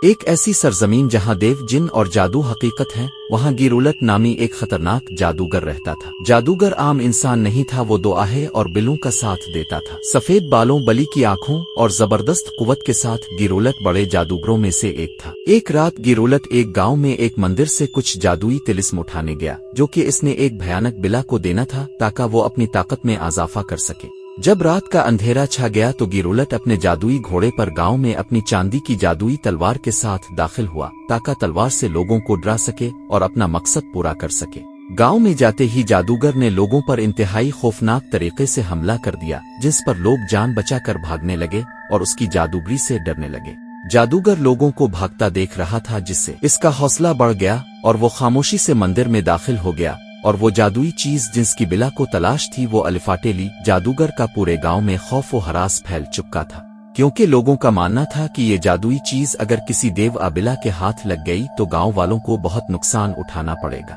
ایک ایسی سرزمین جہاں دیو جن اور جادو حقیقت ہے، وہاں گیرولت نامی ایک خطرناک جادوگر رہتا تھا۔ جادوگر عام انسان نہیں تھا، وہ دو آہے اور بلوں کا ساتھ دیتا تھا۔ سفید بالوں، بلی کی آنکھوں اور زبردست قوت کے ساتھ گیرولت بڑے جادوگروں میں سے ایک تھا۔ ایک رات گیرولت ایک گاؤں میں ایک مندر سے کچھ جادوئی طلسم اٹھانے گیا، جو کہ اس نے ایک بھیانک بلا کو دینا تھا تاکہ وہ اپنی طاقت میں اضافہ کر سکے۔ جب رات کا اندھیرا چھا گیا تو گیرولت اپنے جادوئی گھوڑے پر گاؤں میں اپنی چاندی کی جادوئی تلوار کے ساتھ داخل ہوا تاکہ تلوار سے لوگوں کو ڈرا سکے اور اپنا مقصد پورا کر سکے۔ گاؤں میں جاتے ہی جادوگر نے لوگوں پر انتہائی خوفناک طریقے سے حملہ کر دیا، جس پر لوگ جان بچا کر بھاگنے لگے اور اس کی جادوگری سے ڈرنے لگے۔ جادوگر لوگوں کو بھاگتا دیکھ رہا تھا، جس سے اس کا حوصلہ بڑھ گیا اور وہ خاموشی سے مندر میں داخل ہو گیا اور وہ جادوئی چیز جس کی بلا کو تلاش تھی وہ الفاٹے لی۔ جادوگر کا پورے گاؤں میں خوف و ہراس پھیل چکا تھا، کیونکہ لوگوں کا ماننا تھا کہ یہ جادوئی چیز اگر کسی دیو آبلا کے ہاتھ لگ گئی تو گاؤں والوں کو بہت نقصان اٹھانا پڑے گا۔